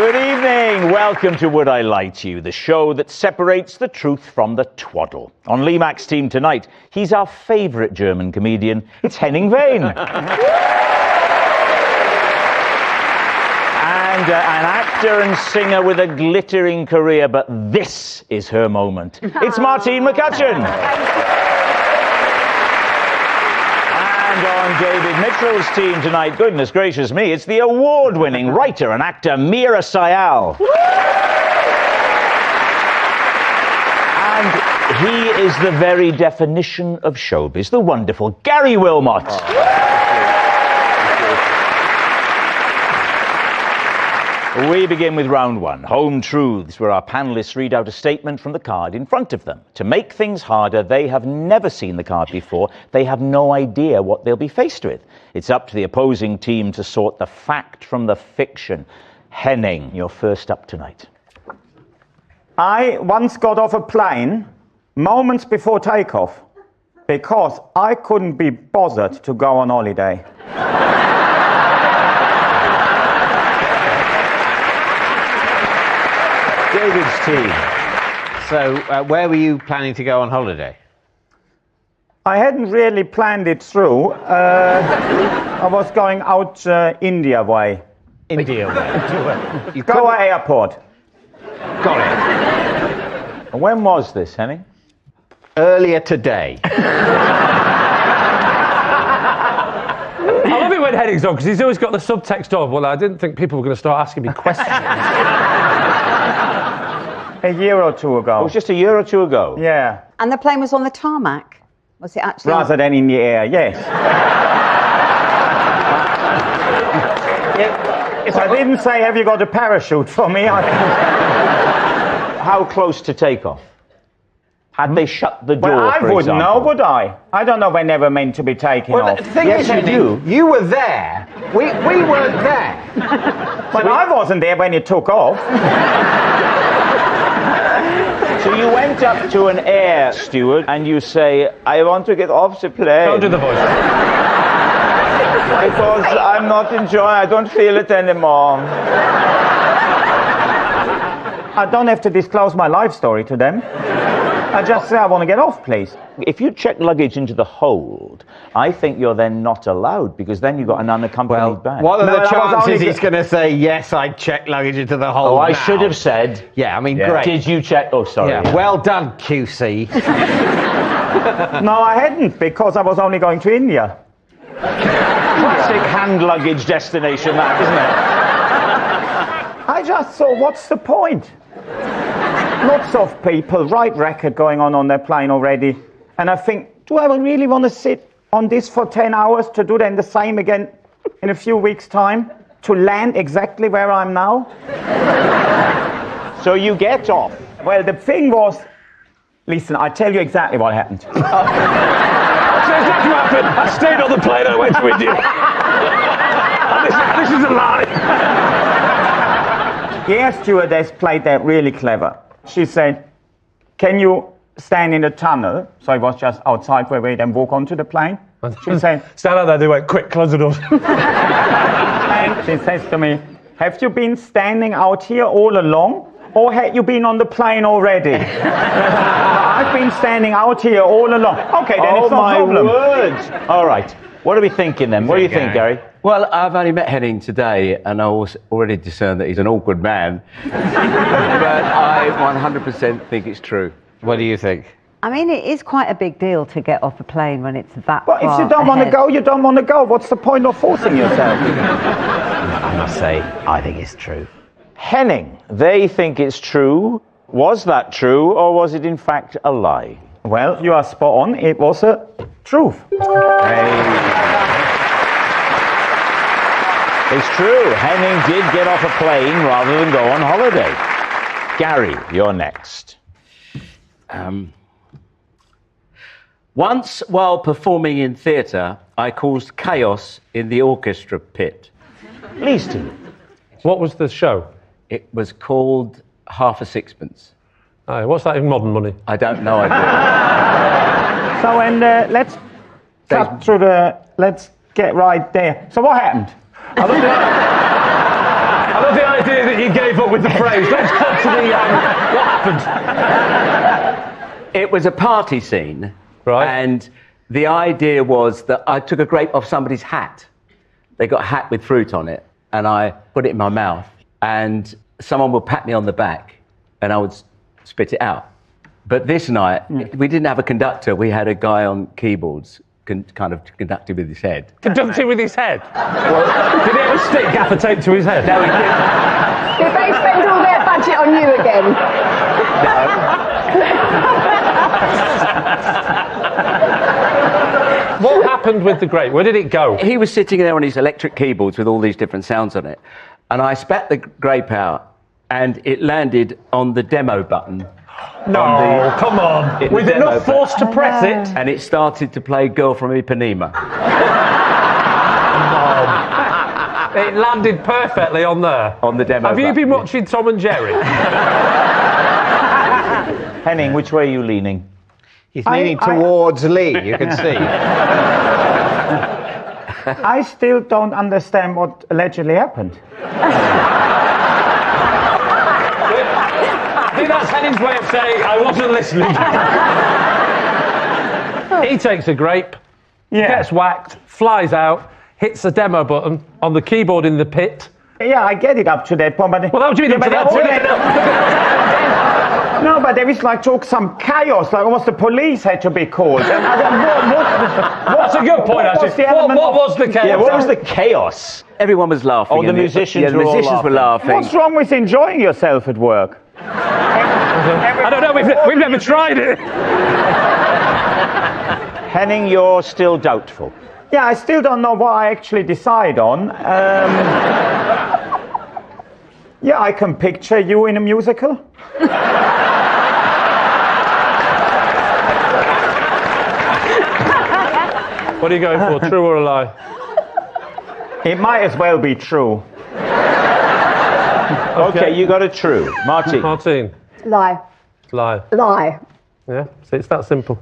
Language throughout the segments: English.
Good evening. Welcome to Would I Lie to You, the show that separates the truth from the twaddle. On Lee Mack's team tonight, he's our favourite German comedian. It's Henning Wehn. And an actor and singer with a glittering career, but this is her moment. It's Martine Cutcheon. And on David Mitchell's team tonight, goodness gracious me, it's the award-winning writer and actor Meera Syal. And he is the very definition of showbiz, the wonderful Gary Wilmot. We begin with round one, Home Truths, where our panellists read out a statement from the card in front of them. To make things harder, they have never seen the card before. They have no idea what they'll be faced with. It's up to the opposing team to sort the fact from the fiction. Henning, you're first up tonight. I once got off a plane moments before takeoff because I couldn't be bothered to go on holiday. David's team. So, where were you planning to go on holiday? I hadn't really planned it through. I was going out India way. India way. Goa airport. Got it. And when was this, Henning? Earlier today. I love it when Henning's on, because he's always got the subtext of, well, I didn't think people were going to start asking me questions. A year or two ago. It was just a year or two ago. Yeah. And the plane was on the tarmac? Was it actually Rather than in the air, yes. If I didn't say, have you got a parachute for me? How close to takeoff? Had they shut the door, Well, I for wouldn't example? know, would I? I don't know when they were meant to be taken Well, off. the thing Yes, is, you Henning, do. you were there. We weren't there. But I wasn't there when it took off. So you went up to an air steward and you say, I want to get off the plane. Don't do the voice. Because I'm not enjoying, I don't feel it anymore. I don't have to disclose my life story to them. I just say I want to get off, please. If you check luggage into the hold, I think you're then not allowed, because then you've got an unaccompanied bag. What are No, the that was chances only he's going to say, yes, I checked luggage into the hold Oh, I now? should have said. Yeah, I mean, Yeah. great. Did you check? Oh, sorry. Yeah. Well done, QC. No, I hadn't, because I was only going to India. Classic hand luggage destination, that, isn't it? I just thought, what's the point? Lots of people write record going on their plane already. And I think, do I really want to sit on this for 10 hours to do then the same again in a few weeks' time? To land exactly where I'm now? So you get off. Well, the thing was, listen, I tell you exactly what happened. That's exactly what happened. I stayed on the plane and I went to India. And this is a lie. The air stewardess played that really clever. She said, can you stand in the tunnel? So it was just outside where we then walk onto the plane. She said, Stand out there, they went, quick, close the doors. and she says to me, have you been standing out here all along? Or had you been on the plane already? I've been standing out here all along. Okay, then it's no problem. Words. All right. What are we thinking then? What do you think, Gary? Well, I've only met Henning today, and I was already discerned that he's an awkward man. But I 100% think it's true. What do you think? I mean, it is quite a big deal to get off a plane when it's that But if you don't want to go, you don't want to go. What's the point of forcing yourself? I must say, I think it's true. Henning, they think it's true. Was that true, or was it in fact a lie? Well, you are spot on. It was a truth. It's true. Henning did get off a plane rather than go on holiday. Gary, you're next. Once, while performing in theatre, I caused chaos in the orchestra pit. Lee's team. What was the show? It was called Half a Sixpence. Aye, what's that in modern money? I don't know. I So, and let's cut through let's get right there. So what happened? I love the idea that you gave up with the phrase. Let's cut to the what happened. It was a party scene, Right. and the idea was that I took a grape off somebody's hat. They got a hat with fruit on it, and I put it in my mouth, and someone would pat me on the back, and I would spit it out. But this night, we didn't have a conductor. We had a guy on keyboards, kind of conducting with his head. Conducting with his head. Did he have a stick gaffer taped to his head? No, he didn't. Did they spend all their budget on you again? What happened with the grape? Where did it go? He was sitting there on his electric keyboards with all these different sounds on it, and I spat the grape out, and it landed on the demo button. No, come on. With enough force to press it. And it started to play Girl from Ipanema. It landed perfectly on there. On the demo Have you button. been watching Tom and Jerry? Henning, which way are you leaning? He's leaning towards Lee, you can see. I still don't understand what allegedly happened. I think that's Henning's way of saying I wasn't listening. He takes a grape, gets whacked, flies out, hits the demo button on the keyboard in the pit. Yeah, I get it up to that point, but... Well, how do you mean up to that point? No, but there was like some chaos, like almost the police had to be called. And I don't know, That's a good point, actually. What was the chaos? Yeah, what was the chaos? Everyone was laughing. Oh, the and musicians yeah, the were all musicians were laughing. What's wrong with enjoying yourself at work? I don't know, we've never tried it. Henning, you're still doubtful. Yeah, I still don't know what I actually decide on. Yeah, I can picture you in a musical. What are you going for, true or a lie? It might as well be true. Okay, you got a true. Martine. Martine, Lie. lie. Lie. Yeah, see, it's that simple.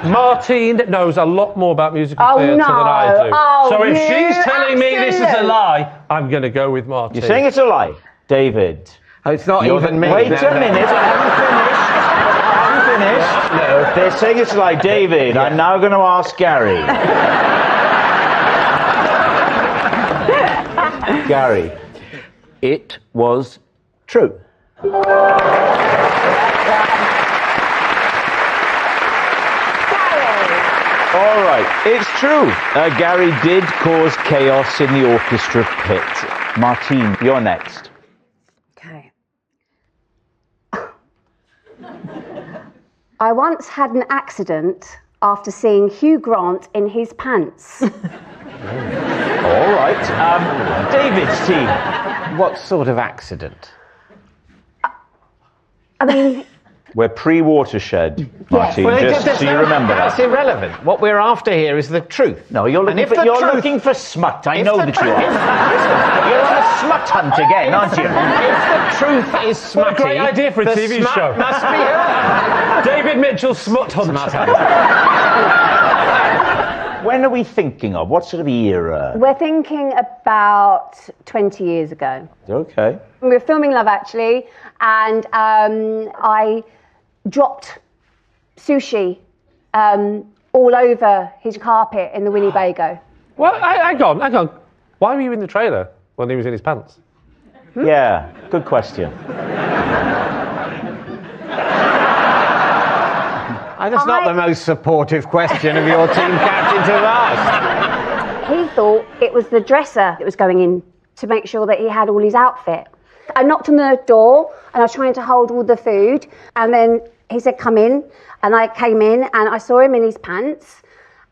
Martine knows a lot more about musical theatre than I do. Oh, so if you she's telling me this is a absolute. lie, I'm going to go with Martine. You're saying it's a lie. David. Oh, it's not even me. Wait a minute, I haven't finished. No, they're saying it's a lie. David, I'm now going to ask Gary. Gary. It was true. All right, it's true. Gary did cause chaos in the orchestra pit. Martine, you're next. Okay. I once had an accident after seeing Hugh Grant in his pants. All right, David's team. What sort of accident? I mean, We're pre-watershed, Martine, Well, just so you remember That's that. irrelevant. What we're after here is the truth. No, you're And looking if for, the you're truth- looking for smut. I if know the that you truth- are. You're on a smut hunt again, aren't you? If the truth is smutty, What a great idea for a the TV smut show. must be heard. David Mitchell, Smut Hunter. When are we thinking of? What sort of era? we're thinking about 20 years ago. Okay. We were filming Love Actually, and I dropped sushi all over his carpet in the Winnebago. Well, hang on. Why were you in the trailer when he was in his pants? Yeah, good question. That's not the most supportive question of your team captain to have asked. He thought it was the dresser that was going in to make sure that he had all his outfit. I knocked on the door and I was trying to hold all the food, and then he said, "Come in," and I came in and I saw him in his pants,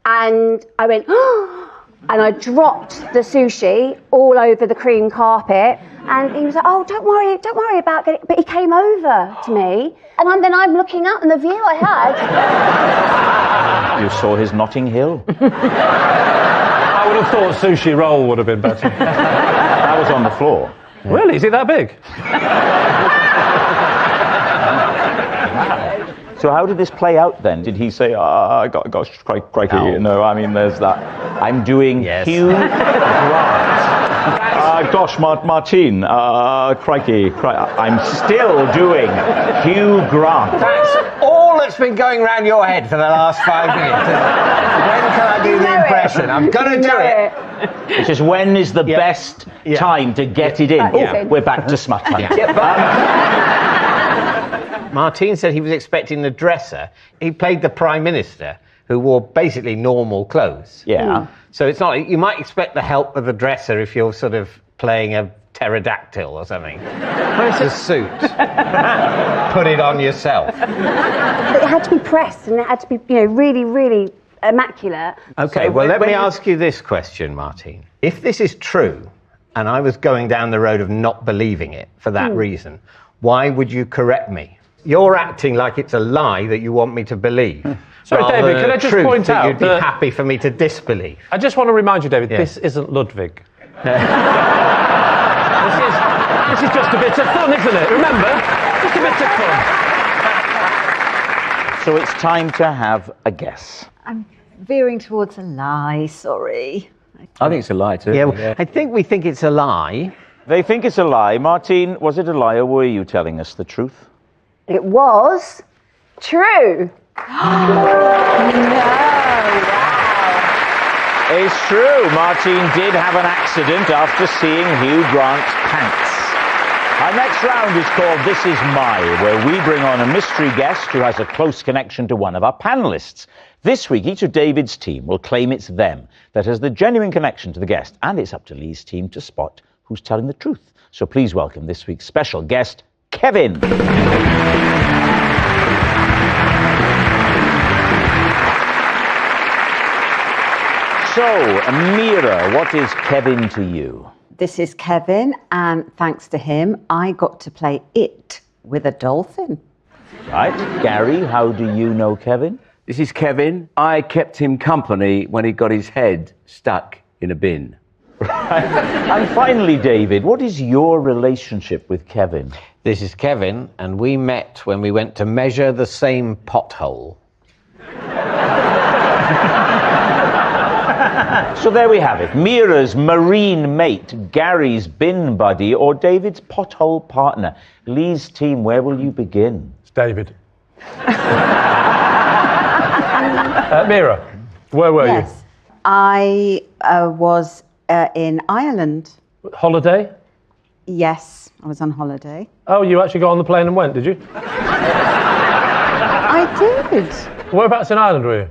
and I went, and I dropped the sushi all over the cream carpet, and he was like, "Oh, don't worry about it." But he came over to me, and then I'm looking up, and the view I had. You saw his Notting Hill. I would have thought sushi roll would have been better. That was on the floor. Really? Is it that big? So how did this play out then? Did he say, gosh, crikey, no, I mean, there's that. I'm doing Hugh Grant. Gosh, Martine, crikey, I'm still doing Hugh Grant. That's all that's been going round your head for the last 5 minutes. When can I do the impression? I'm going to do it. It's just when is the best time to get it in? We're back to smut time. Martine said he was expecting the dresser. He played the Prime Minister, who wore basically normal clothes. Yeah. So it's not, you might expect the help of the dresser if you're sort of playing a pterodactyl or something. Where's a suit? Put it on yourself. It had to be pressed and it had to be, really, really immaculate. Okay, well, let me ask you this question, Martine. If this is true, and I was going down the road of not believing it for that reason, why would you correct me? You're acting like it's a lie that you want me to believe. Sorry, David, can I just point out you'd be happy for me to disbelieve? I just want to remind you, David, this isn't Ludwig. This is just a bit of fun, isn't it? Remember? Just a bit of fun. So it's time to have a guess. I'm veering towards a lie, sorry. I think it's a lie too. Yeah, well, I think we think it's a lie. They think it's a lie. Martine, was it a lie or were you telling us the truth? It was true. It's true. Martine did have an accident after seeing Hugh Grant's pants. Our next round is called This Is My, where we bring on a mystery guest who has a close connection to one of our panellists. This week, each of David's team will claim it's them that has the genuine connection to the guest, and it's up to Lee's team to spot who's telling the truth. So please welcome this week's special guest, Kevin. So, Meera, what is Kevin to you? This is Kevin, and thanks to him, I got to play it with a dolphin. Right. Gary, how do you know Kevin? This is Kevin. I kept him company when he got his head stuck in a bin. Right. And finally, David, what is your relationship with Kevin? This is Kevin, and we met when we went to measure the same pothole. So there we have it. Meera's marine mate, Gary's bin buddy, or David's pothole partner. Lee's team, where will you begin? It's David. Meera, where were you? I was in Ireland. Holiday? Yes, I was on holiday. Oh, you actually got on the plane and went, did you? I did. Whereabouts in Ireland were you?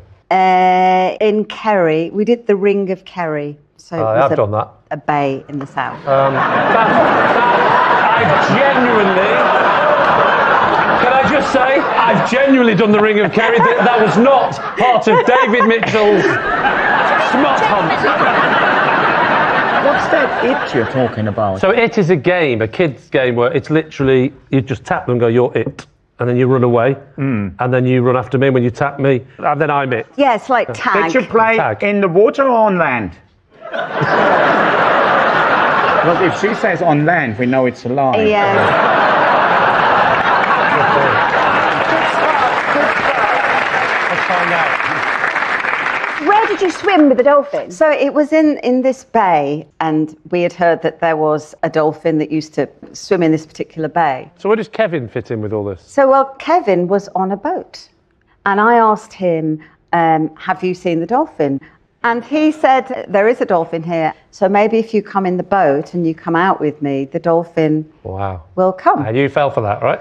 In Kerry. We did the Ring of Kerry. So it was I've done that. A bay in the south. I genuinely... Can I just say, I've genuinely done the Ring of Kerry. That was not part of David Mitchell's smut hunt. What's that it you're talking about? So it is a game, a kid's game, where it's literally, you just tap them and go, you're it. And then you run away, and then you run after me when you tap me, and then I'm it. Yeah, it's like tag. Did you play in the water or on land? Because if she says on land, we know it's a lie. Yeah. Let's find out. Where did you swim with the dolphin? So it was in this bay, and we had heard that there was a dolphin that used to swim in this particular bay. So where does Kevin fit in with all this? So, well, Kevin was on a boat, and I asked him, have you seen the dolphin? And he said, there is a dolphin here, so maybe if you come in the boat and you come out with me, the dolphin will come. And you fell for that, right?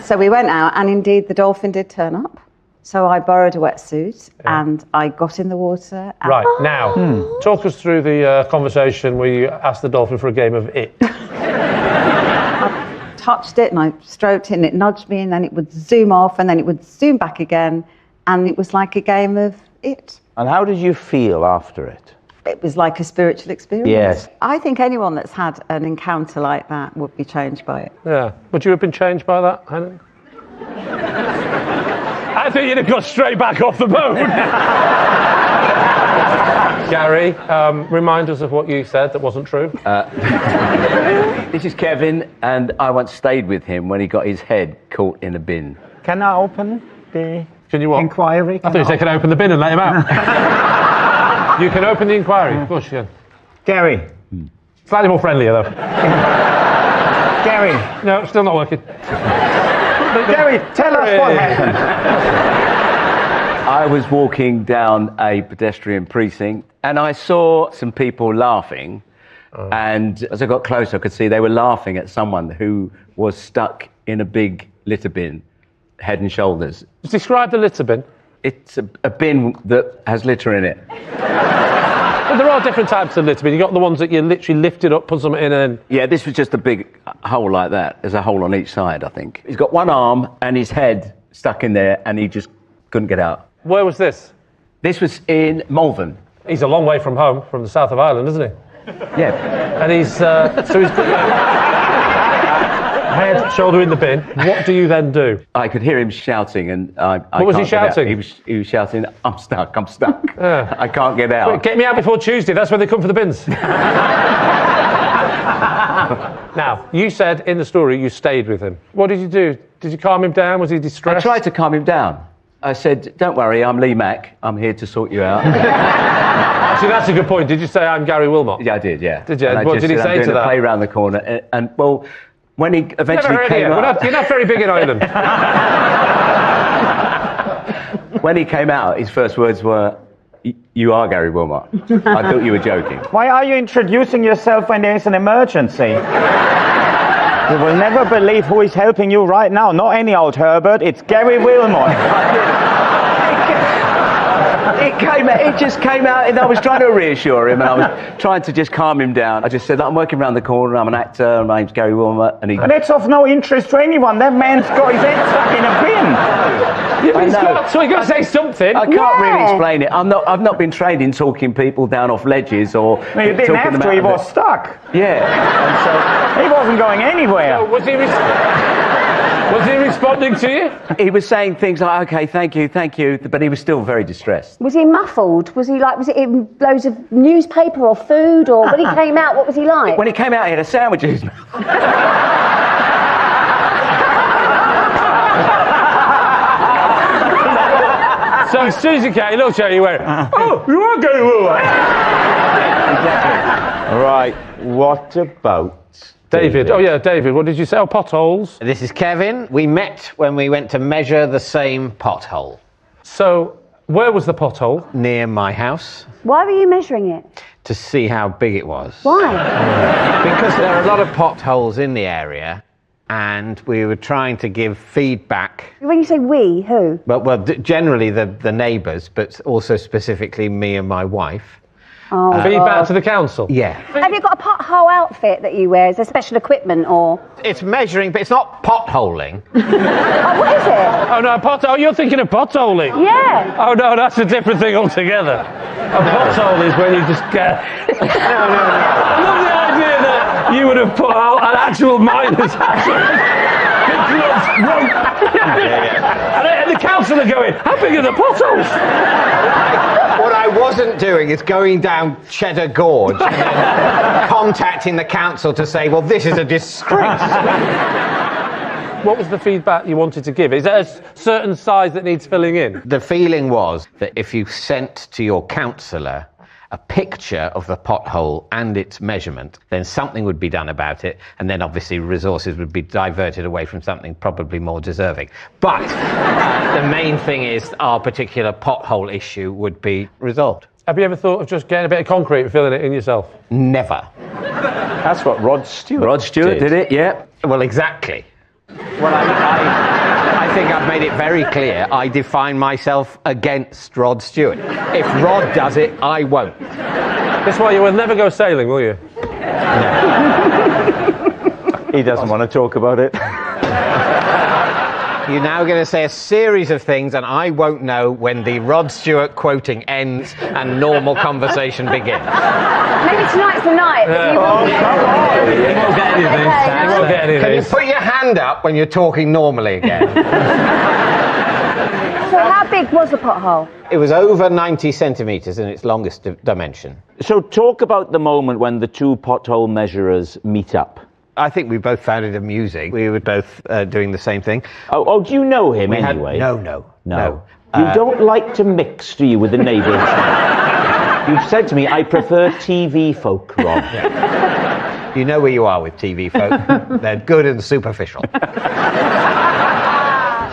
So we went out, and indeed the dolphin did turn up. So I borrowed a wetsuit and I got in the water. And Now, talk us through the conversation where you asked the dolphin for a game of it. I touched it and I stroked it and it nudged me, and then it would zoom off and then it would zoom back again, and it was like a game of it. And how did you feel after it? It was like a spiritual experience. Yes. I think anyone that's had an encounter like that would be changed by it. Yeah. Would you have been changed by that, Henning? I think you'd have got straight back off the boat. Gary, remind us of what you said that wasn't true. This is Kevin, and I once stayed with him when he got his head caught in a bin. Can I open the Can you what? inquiry? I thought you said can I open the bin and let him out. You can open the inquiry. Of course you can. Gary. Slightly more friendlier, though. Gary. No, still not working. Gary, tell us what happened. I was walking down a pedestrian precinct and I saw some people laughing. And as I got closer, I could see they were laughing at someone who was stuck in a big litter bin, head and shoulders. Describe the litter bin. It's a bin that has litter in it. Well, there are different types of litter bin. You've got the ones that you literally lift it up, put something in, and then... Yeah, this was just a big hole like that. There's a hole on each side, I think. He's got one arm and his head stuck in there and he just couldn't get out. Where was this? This was in Malvern. He's a long way from home, from the south of Ireland, isn't he? Yeah. And he's... so he's... head, shoulder in the bin. What do you then do? I could hear him shouting and I What was he can't get out. shouting? He was shouting, I'm stuck. I can't get out. Get me out before Tuesday, that's when they come for the bins. Now, you said in the story you stayed with him. What did you do? Did you calm him down? Was he I distressed? tried to calm him down. I said, don't worry, I'm Lee Mack. I'm here to sort you out. Actually, that's a good point. Did you say I'm Gary Wilmot? Yeah, I did, yeah. Did you? And I What just did he said, say I'm to doing that? a play round the corner. And well, when he eventually Never heard came of you. out... You're not very big in Ireland. When he came out, his first words were, you are Gary Wilmot. I thought you were joking. Why are you introducing yourself when there's an emergency? You will never believe who is helping you right now. Not any old Herbert, it's Gary Wilmot. It just came out, and I was trying to reassure him, and I was trying to just calm him down. I just said, I'm working around the corner, I'm an actor, my name's Gary Wilmot, and he... That's of no interest to anyone. That man's got his head stuck in a bin. Yeah, but so he got to say something. I can't really explain it. I've not been trained in talking people down off ledges or... No, you didn't have to, he was stuck. Yeah. And so, he wasn't going anywhere. So was he responding to you? he was saying things like, OK, thank you, but he was still very distressed. Was he muffled? Was it in loads of newspaper or food? Or when he came out, what was he like? When he came out, he had a sandwich in his mouth. So as soon as he came, he looked at you and went, oh, you are Gary Wilmot. Right, what about David. Oh, yeah, David, what did you say? Oh, potholes. This is Kevin. We met when we went to measure the same pothole So, where was the pothole? near my house Why were you measuring it? to see how big it was. Why? Because there are a lot of potholes in the area, and we were trying to give feedback. When you say we, who? Well, generally the neighbours, but also specifically me and my wife. Oh, Feedback to the council? Yeah. Have you got a pothole outfit that you wear? Is there special equipment or? It's measuring, but it's not potholing. Oh, what is it? Oh, no, pothole. You're thinking of potholing? Yeah. Oh, no, that's a different thing altogether. A pothole is when you just get... No. I love the idea that you would have put out an actual miner's And the council are going, how big are the potholes? What I wasn't doing is going down Cheddar Gorge and then contacting the council to say, well, this is a disgrace. What was the feedback you wanted to give? Is there a certain size that needs filling in? The feeling was that if you sent to your councillor a picture of the pothole and its measurement, then something would be done about it, and then obviously resources would be diverted away from something probably more deserving. But the main thing is our particular pothole issue would be resolved. Have you ever thought of just getting a bit of concrete and filling it in yourself? Never. That's what Rod Stewart did it, yeah. Well, exactly. Well, I think I've made it very clear. I define myself against Rod Stewart. If Rod does it, I won't. That's why you will never go sailing, will you? He doesn't want to talk about it. You're now going to say a series of things, and I won't know when the Rod Stewart quoting ends and normal conversation begins. Maybe tonight's the night. That you won't You won't get anything. You won't get Can you anything. put your hand up when you're talking normally again? So how big was the pothole? It was over 90 centimetres in its longest dimension. So talk about the moment when the two pothole measurers meet up. I think we both found it amusing. We were both doing the same thing. Oh, do you know him anyway? No. You don't like to mix, do you, with the neighbours? You've said to me, I prefer TV folk, Rob. You know where you are with TV folk. They're good and superficial.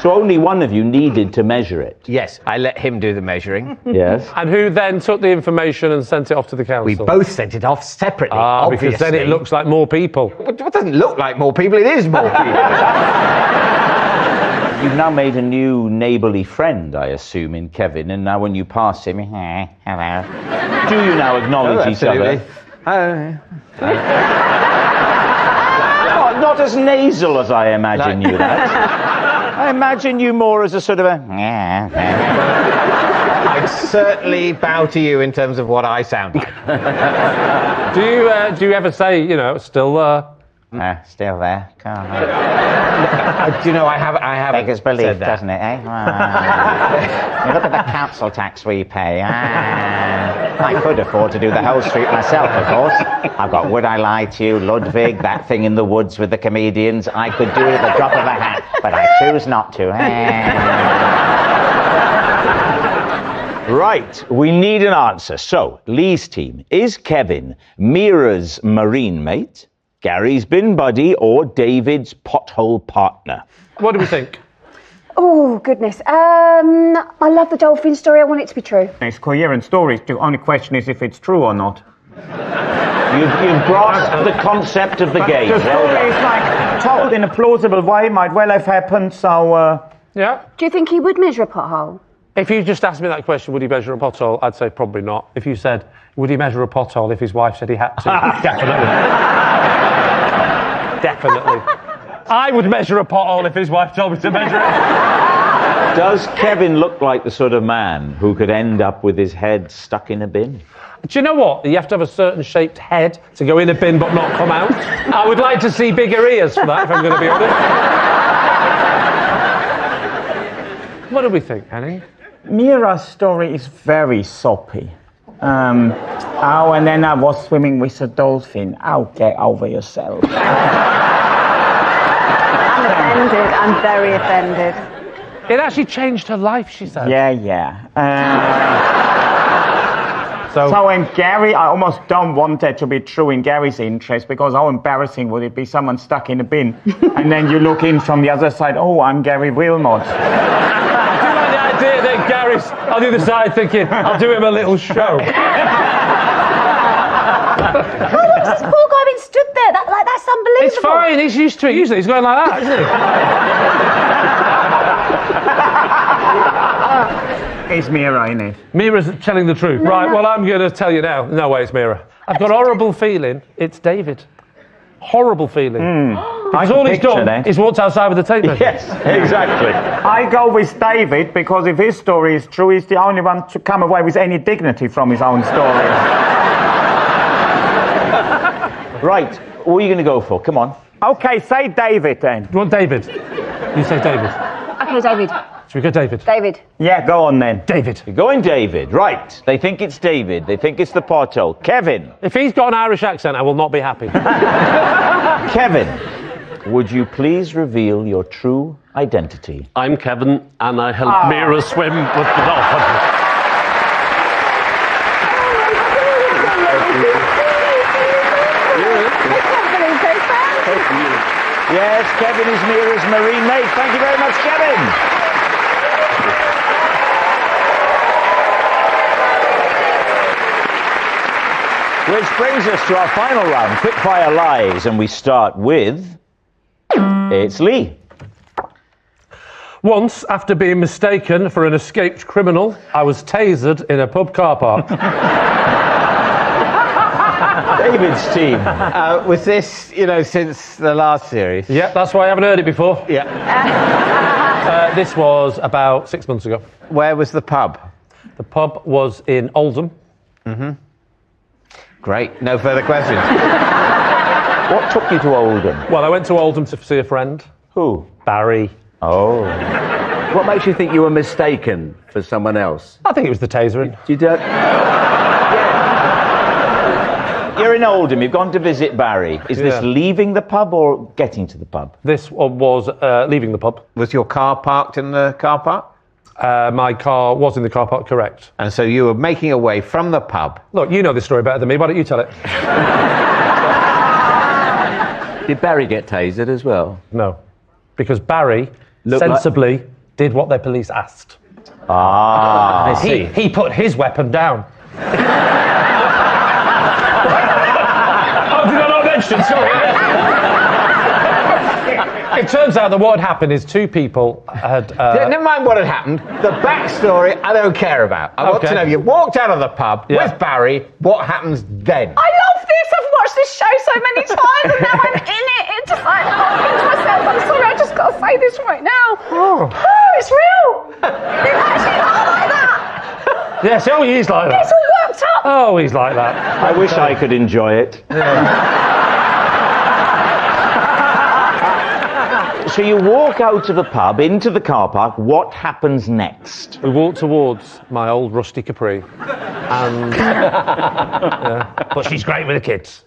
So only one of you needed to measure it. Yes, I let him do the measuring. Yes. And who then took the information and sent it off to the council? We both sent it off separately, obviously. Because then it looks like more people. It doesn't look like more people, it is more people. You've now made a new neighbourly friend, I assume, in Kevin, and now when you pass him, hello. Do you now acknowledge each other? Not as nasal as I imagine you that. I imagine you more as a sort of a... I'd certainly bow to you in terms of what I sound like. Do you ever say, you know, still there? Still there. Do you know, I have Beggars belief, doesn't it, eh? You look at the council tax we pay. I could afford to do the whole street myself, of course. I've got Would I Lie to You, Ludwig, that thing in the woods with the comedians. I could do it at the drop of a hat, but I choose not to. Right, we need an answer. So, Lee's team, is Kevin Meera's marine mate, Gary's bin buddy, or David's pothole partner? What do we think? Oh, goodness. I love the dolphin story. I want it to be true. It's coherent stories. The only question is if it's true or not. You've grasped the concept of the game. The story is like told in a plausible way, might well have happened, so... Yeah? Do you think he would measure a pothole? If you just asked me that question, would he measure a pothole, I'd say probably not. If you said, would he measure a pothole if his wife said he had to? Definitely. Definitely. I would measure a pothole if his wife told me to measure it. Does Kevin look like the sort of man who could end up with his head stuck in a bin? Do you know what? You have to have a certain shaped head to go in a bin but not come out. I would like to see bigger ears for that, if I'm going to be honest. What do we think, Henning? Meera's story is very soppy. And then I was swimming with a dolphin. Oh, get over yourself. I'm offended. I'm very offended. It actually changed her life, she said. Yeah. So in Gary, I almost don't want that to be true in Gary's interest, because how embarrassing would it be, someone stuck in a bin, and then you look in from the other side, oh, I'm Gary Wilmot. I do like the idea that Gary's on the other side thinking, I'll do him a little show. This poor guy been stood there. That's unbelievable. It's fine, he's used to it. Usually he's going like that, isn't he? It's Meera, innit? Meera's telling the truth. Right, well, I'm going to tell you now. No way, it's Meera. I've got a horrible feeling it's David. Horrible feeling. Because all he's done is walked outside with the tape measure. Yes, exactly. I go with David, because if his story is true, he's the only one to come away with any dignity from his own story. Right, what are you going to go for? Come on. Okay, say David then. You want David? You say David. Okay, David. Should we go David? David. Yeah, go on then. David. You're going David. Right. They think it's David. They think it's the pothole. Kevin. If he's got an Irish accent, I will not be happy. Kevin, would you please reveal your true identity? I'm Kevin, and I help Meera swim with the dolphin. Yes, Kevin is Meera's marine mate. Thank you very much, Kevin. Which brings us to our final round, quickfire lies, and we start with... It's Lee. Once, after being mistaken for an escaped criminal, I was tasered in a pub car park. David's team. Was this, since the last series? Yeah, that's why I haven't heard it before. Yeah. This was about 6 months ago. Where was the pub? The pub was in Oldham. Great. No further questions. What took you to Oldham? Well, I went to Oldham to see a friend. Who? Barry. Oh. What makes you think you were mistaken for someone else? I think it was the tasering. You don't... You're in Oldham, you've gone to visit Barry. Is this leaving the pub or getting to the pub? This was leaving the pub. Was your car parked in the car park? My car was in the car park, correct. And so you were making your way from the pub. Look, you know this story better than me. Why don't you tell it? Did Barry get tasered as well? No, because Barry Looked sensibly did what their police asked. Ah. I see. He put his weapon down. Oh, did I not mention? Sorry. It turns out that what had happened is two people had... Never mind what had happened. The backstory I don't care about. I want to know, you walked out of the pub with Barry. What happens then? I love this. I've watched this show so many times and now I'm in it. It's just like, I'm thinking to myself, I'm sorry, I just got to say this right now. Oh, it's real. It's actually not like that. Yes, oh, he's like that. It's all worked up. Oh, he's like that. I wish I could enjoy it. So you walk out of the pub, into the car park. What happens next? We walked towards my old rusty Capri. And... but she's great with the kids.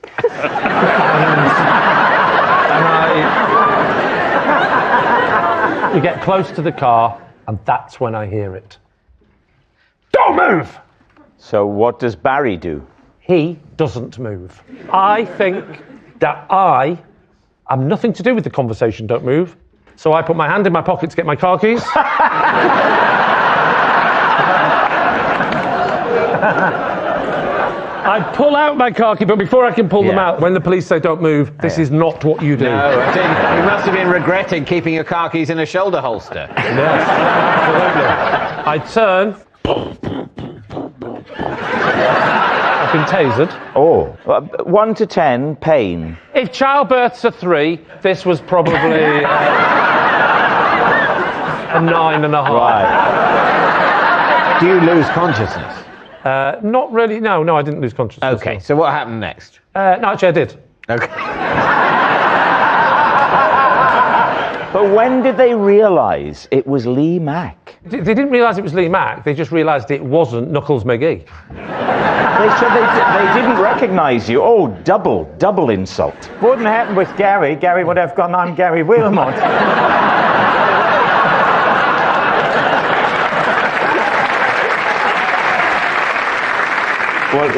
We get close to the car, and that's when I hear it. Don't move! So what does Barry do? He doesn't move. I think that I have nothing to do with the conversation, don't move. So I put my hand in my pocket to get my car keys. I pull out my car key, but before I can pull them out, when the police say don't move, this is not what you do. No, you must have been regretting keeping your car keys in a shoulder holster. Yes, absolutely. I turn. I've been tasered. Oh, 1 to 10, pain. If childbirth's a 3, this was probably a 9.5. Right. Do you lose consciousness? Not really. No, I didn't lose consciousness. Okay, so what happened next? No, actually, I did. Okay. But when did they realise it was Lee Mack? They didn't realise it was Lee Mack. They just realised it wasn't Knuckles McGee. They said they didn't recognise you. Oh, double insult. Wouldn't happen with Gary. Gary would have gone, I'm Gary Wilmot.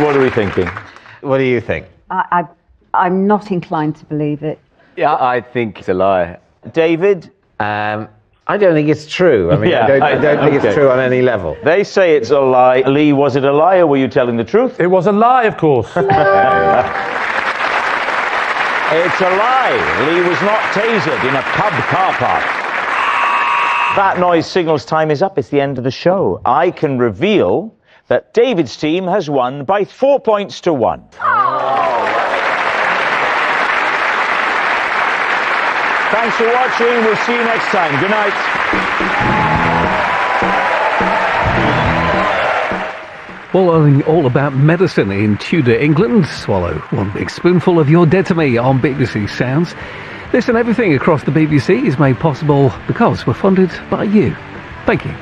What are we thinking? What do you think? I'm not inclined to believe it. Yeah, I think it's a lie. David? I don't think it's true. I mean, Yeah, I don't think it's true on any level. They say it's a lie. Lee, was it a lie or were you telling the truth? It was a lie, of course. It's a lie. Lee was not tasered in a pub car park. That noise signals time is up. It's the end of the show. I can reveal that David's team has won by 4 points to 1. Thanks for watching. We'll see you next time. Good night. Well, learning all about medicine in Tudor England, swallow one big spoonful of You're Dead to Me on BBC Sounds. This and everything across the BBC is made possible because we're funded by you. Thank you.